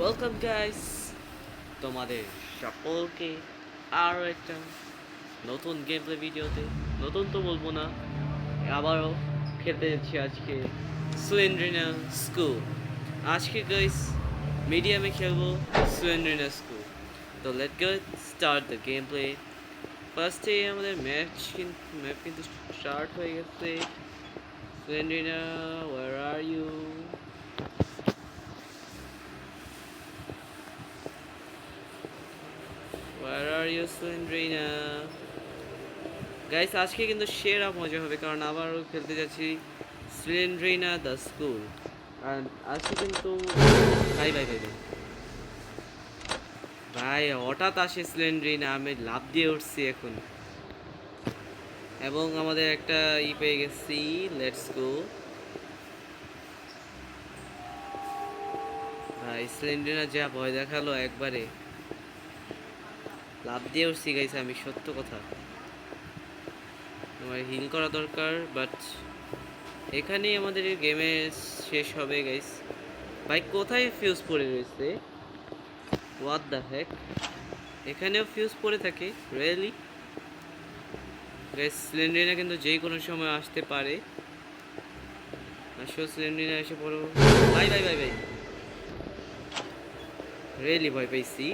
Welcome guys, তোমাদের সকলকে আরও একটা নতুন গেম প্লে ভিডিওতে। নতুন তো বলবো না, আবারও খেলতে যাচ্ছি আজকে সুয়েন্ড্রিনা স্কুল। আজকে গাইস মিডিয়ামে খেলবো সুয়েন্ড্রিনা স্কুল। তো let get start the game play. ফার্স্টে আমাদের ম্যাপ কিন্তু স্টার্ট হয়ে গেছে। Slendrina, where are you? Where are you, Sandrina? Guys আজকে কিন্তু সেরা মজা হবে, কারণ আবারও খেলতে যাচ্ছি স্লেন্ড্রিনা দ্য স্কুল। আর আজকে কিন্তু ভাই ভাই ভাই ভাই ভাই হঠাৎ আসে স্লেন্ড্রিনা, আমি লাভ দিয়ে উঠছি এখন, এবং আমাদের একটা পেয়ে গেছি। লেটস গো ভাই, স্লেন্ড্রিনা যা ভয় দেখালো একবারে, লাভ দিয়ে উঠছি গাইস আমি, সত্য কথা। আমার হিল করা দরকার, বাট এখানেই আমাদের গেমে শেষ হবে গাইস। ভাই কোথায় ফিউজ পড়ে রয়েছে? হোয়াট দ্য হেক, এখানেও ফিউজ পড়ে থাকে রিয়েলি? গাইস সিলিন্ডারিনা কিন্তু যে কোনো সময় আসতে পারে। আসো সিলিন্ডারিনা এসে পড়ো। ভাই ভাই ভাই ভাই রিয়েলি ভয় পাইছি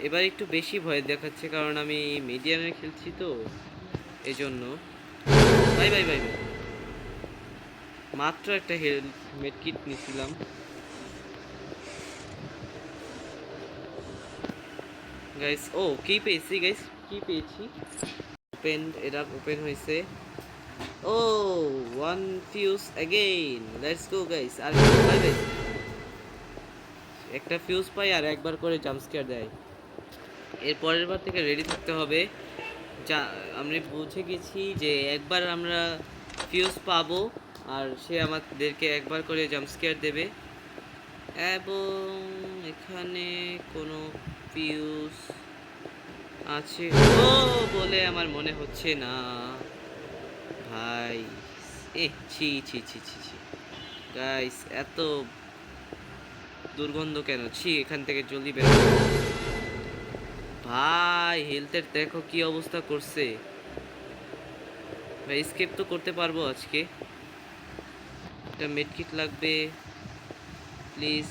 এবার, একটু বেশি ভয় দেখাচ্ছে কারণ আমি মিডিয়ামে খেলছি তো এই জন্য। ভাই ভাই ভাই ভাই মাত্র একটা হেলমেট কিট নিছিলাম। গাইস ও কি পেয়েছি গাইস, কি পেয়েছি? ওপেন, এটা ওপেন হয়েছে। Oh one fuse again, let's go guys. আর ভাই ভাই একটা ফিউজ পাই আর একবার করে জাম্প স্কেয়ার দেয়। এর পরের বার থেকে রেডি থাকতে হবে। যা আমরা বুঝে গেছি যে একবার আমরা ফিউজ পাবো আর সে আমাদেরকে একবার করে জাম্প স্কেয়ার দেবে। এবং এখানে কোনো ফিউজ আছে ও বলে আমার মনে হচ্ছে না ভাই। এ ছি ছি ছি ছি ছি গাইস, এত দুর্গন্ধ কেন? ছি, এখান থেকে জলদি বের হও। ভাই হেলথের দেখো কি অবস্থা করছে ভাই। স্কেপ তো করতে পারবো আজকে। একটা মেডকিট লাগবে প্লিজ,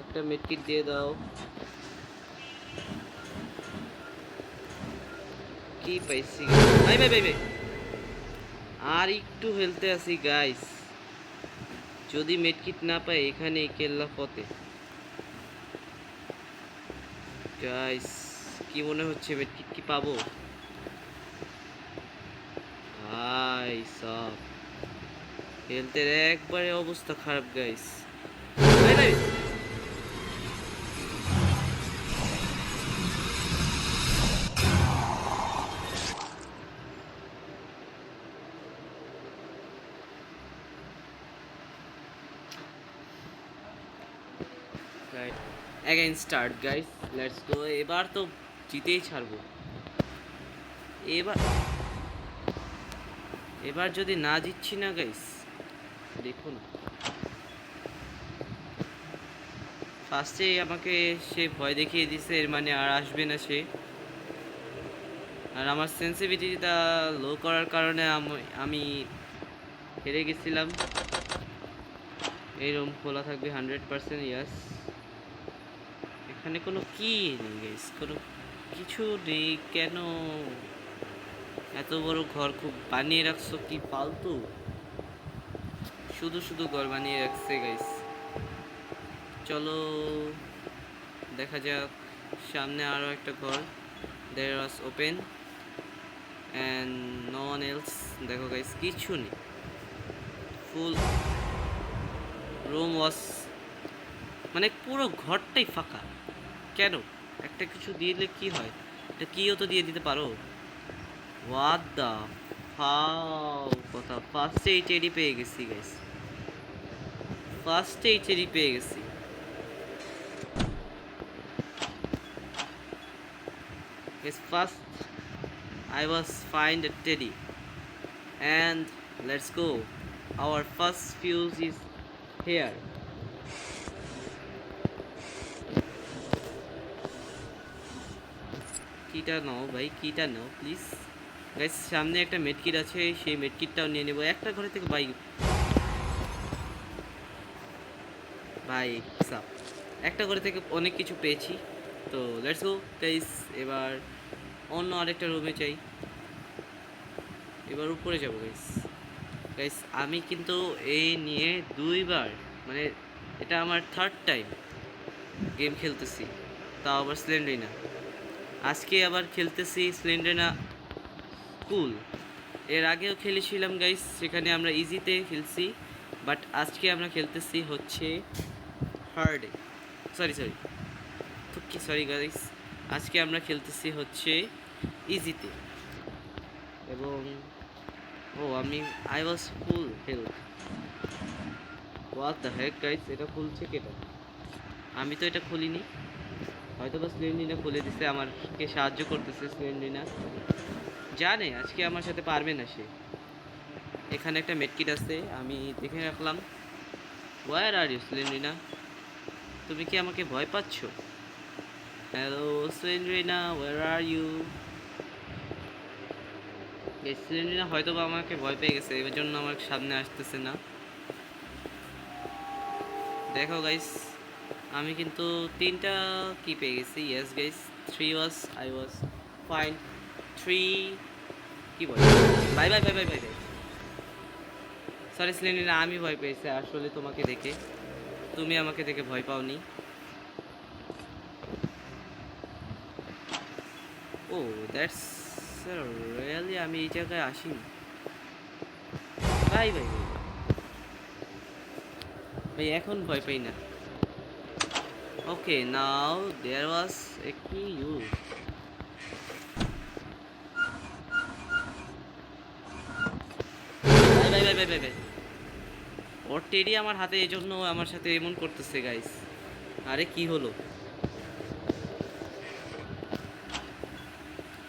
একটা মেডকিট দিয়ে দাও। কি পাইছি ভাই ভাই ভাই ভাই, আর একটু হেলতে আছি গাইস। যদি মেডকিট না পাই এখানে কেল্লা ফতে। গাইস কি মনে হচ্ছে মেডকিট কি পাবো? ভাই সব হেলথের একবারে অবস্থা খারাপ গাইস। ভাই ভাই again start guys, let's go. এবার তো জিতেই ছাড়বো। এবার এবার যদি না জিতছি না গাইস, দেখুন ফার্স্টেই আমাকে সে ভয় দেখিয়ে দিছে, এর মানে আর আসবে না সে। আর আমার সেন্সিটিভিটিটা লো করার কারণে আমি হেরে গেছিলাম। এই রুম খোলা থাকবে 100%, ইয়াস। এখানে কোনো কি নেই গাইস, কোনো কিছু নেই কেন? এত বড় ঘর খুব বানিয়ে রাখছো কি ফালতু? শুধু শুধু ঘর বানিয়ে রাখছে গাইস। চলো দেখা যাক, সামনে আরো একটা ঘর। There was open and no one else. দেখো গাইস কিছু নেই, ফুল রুম ওয়াজ, মানে পুরো ঘরটাই ফাঁকা। কেন? একটা কিছু দিলে কি হয়? এটা কিও তো দিয়ে দিতে পারো। হোয়াট দ্য হাউ কথা, ফার্স্টে এইচডি পেয়ে গেছি গাইস, ফার্স্টে এইচডি পেয়ে গেছি। Yes, first I was find a teddy and let's go. Our first fuse is here. কিটা নাও ভাই, কিটা নাও প্লিজ। গাইস সামনে একটা মেডকিট আছে, সেই মেডকিটটাও নিয়ে নেবো। একটা ঘরে থেকে ভাই ভাই সাপ, একটা ঘরে থেকে অনেক কিছু পেয়েছি। তো লেটস গো গাইস, এবার অন্য আরেকটা রুমে চাই। এবার উপরে যাবো গাইস। গাইস আমি কিন্তু এই নিয়ে দুইবার, মানে এটা আমার থার্ড টাইম গেম খেলতেছি, তাও আবার স্লেন্ডারিনা। আজকে আবার খেলতেছি স্লেন্ডারিনা স্কুল। এর আগেও খেলেছিলাম গাইস, সেখানে আমরা ইজিতে খেলছি, বাট আজকে আমরা খেলতেছি হচ্ছে হার্ডে। সরি তো কি, সরি গাইস, আজকে আমরা খেলতেছি হচ্ছে ইজিতে। এবং আমি I was full health. What the Heck guys, এটা খুলছে কেটা? আমি তো এটা খুলিনি, হয়তো বা স্লেন্ডিনা খুলে দিছে, আমাকে সাহায্য করতেছে স্লেন্ডিনা। জানে আজকে আমার সাথে পারবে না সে। এখানে একটা মেডকিট আছে, আমি দেখে রাখলাম। ওয়ার আর ইউ স্লেন্ডিনা, তুমি কি আমাকে ভয় পাচ্ছ? Hello Slendrina, where are you? Slendrina হয়তো বা আমাকে ভয় পেয়ে গেছে, এর জন্য আমার সামনে আসতেছে না। দেখো গাইস, আমি কিন্তু 3টা কি পেয়ে গেছি। Yes guys, 3 was I was fine. 3 কি বলে, bye bye bye bye bye bye. Sorry Slendrina, আমি ভয় পেয়েছি আসলে তোমাকে দেখে, তুমি আমাকে দেখে ভয় পাওনি। ও দ্যাটস রিয়েলি, আমি এই জায়গায় আসিনি। বাই বাই বাই ভাই, এখন ভয় পাই না। ওকে নাও দেয়ার was a key use. Bye bye bye bye bye bye. ওর টেডি আমার হাতে, এই জন্য আমার সাথে এমন করতেছে গাইস। আরে কি হলো,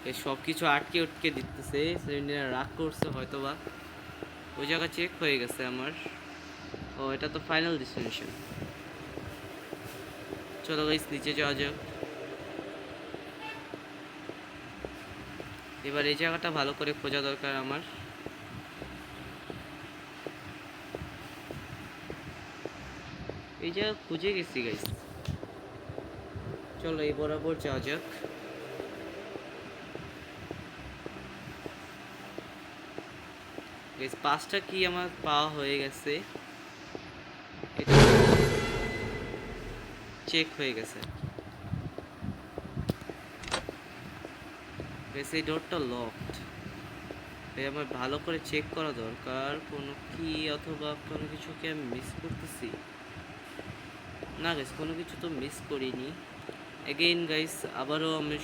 এই সব কিছু আটকে উটকে দিতেছে। সিলিন্ডার রাগ করছে হয়তো বা, ওই জায়গা চেক হয়ে গেছে আমার। ও এটা তো ফাইনাল ডেস্টিনেশন। চলো গাইস নিচে যাওয়া যাক। এবার এই জায়গাটা ভালো করে খোঁজা দরকার আমার। এই জায়গা খুঁজে গেছি গাইস, চলো এই বরাবর যাওয়া যাক। গাইস 5টা কি আমার পাওয়া হয়ে গেছে, এটা চেক হয়ে গেছে। গাইস এই ডোরটা লকড, তাই আমার ভালো করে চেক করা দরকার, কোনো কি অথবা কোনো কিছু কি আমি মিস করতেছি না। গাইস কোনো কিছু তো মিস করিনি। এগেইন গাইস আবারও আমি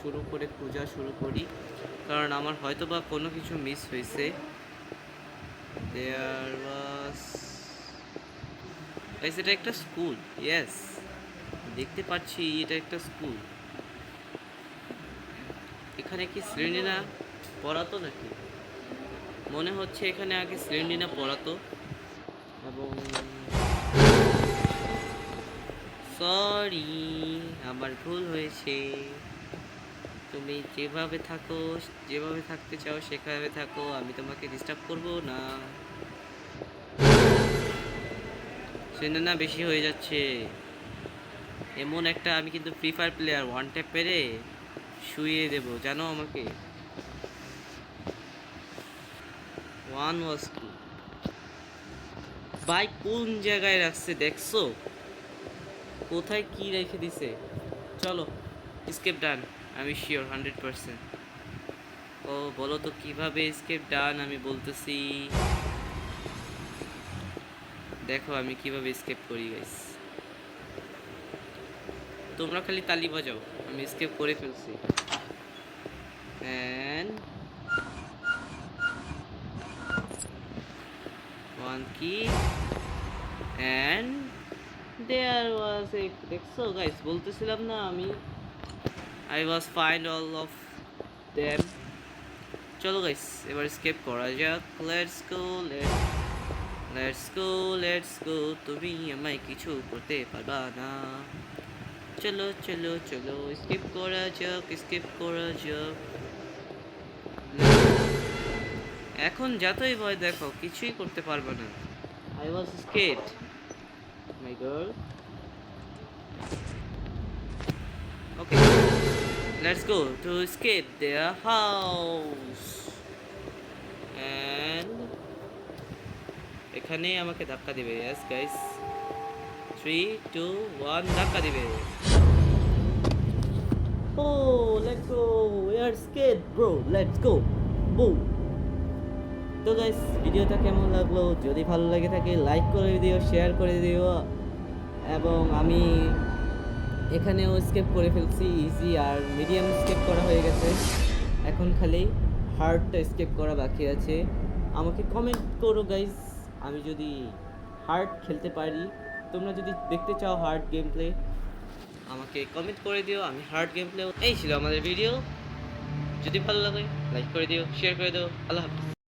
শুরু করে খোঁজা শুরু করি, কারণ আমার হয়তো বা কোনো কিছু মিস হয়েছে। দেয়ার ওয়াজ গাইস, এটা একটা স্কুল। ইয়েস, দেখতে পাচ্ছি এটা একটা স্কুল। এখানে কি শ্রেণীরা পড়াতো নাকি? মনে হচ্ছে এখানে আগে শ্রেণীরা পড়াতো। এবং সরি, আমার ভুল হয়েছে। তুমি যেভাবে থাকো, যেভাবে থাকতে চাও সেভাবে থাকো, আমি তোমাকে ডিস্টার্ব করব না। সেটা না বেশি হয়ে যাচ্ছে। এমন একটা, আমি কিন্তু free fire player, one tap পেরে শুইয়ে দেব জানো আমাকে। ওয়ান ওয়াজ টু ভাই, কোন জায়গায় রাখছে দেখছো? কোথায় কি রেখে দিছে? চলো স্কেপ ডান, আমি শিওর 100%। ও বলো তো কিভাবে স্কেপ ডান, আমি বলতেছি। দেখো আমি কিভাবে স্কেপ করি গাইস, তোমরা খালি তালি বাজাও, আমি স্কেপ করে ফেলছি। এন্ড ওয়ান কি, এন্ড দেয়ার ওয়াজ এ, দেখছো গাইস, বলতেছিলাম না আমি, I was find all of them. চলো গাইস এবার স্কেপ করা যাক, let's go let's let's go, তুমি আমায় কিছু করতে পারবা না। চলো চলো চলো, স্কিপ করা যাক। এখন যতই ভয় দেখো, কিছুই করতে পারবে না। I was skate my girl. Okay, let's go to skate their house. And এখানে আমাকে ধাক্কা দিবে। ইয়েস গাইস, 3 2 1, ধাক্কা দিবে। Oh let's go, we are skate bro, let's go boom. তো গাইস, ভিডিওটা কেমন লাগলো? যদি ভালো লাগে থাকে লাইক করে দিও, শেয়ার করে দিও। এবং আমি এখানেও স্কেপ করে ফেলছি, ইজি আর মিডিয়াম স্কেপ করা হয়ে গেছে। এখন খালি হার্ডটা স্কেপ করা বাকি আছে। আমাকে কমেন্ট করো গাইস, আমি যদি হার্ড খেলতে পারি, তোমরা যদি দেখতে চাও হার্ড গেম প্লে, আমাকে কমেন্ট করে দিও, আমি হার্ড গেম প্লে। এই ছিল আমাদের ভিডিও। যদি ভালো লাগে লাইক করে দিও, শেয়ার করে দিও। আল্লাহ হাফিজ।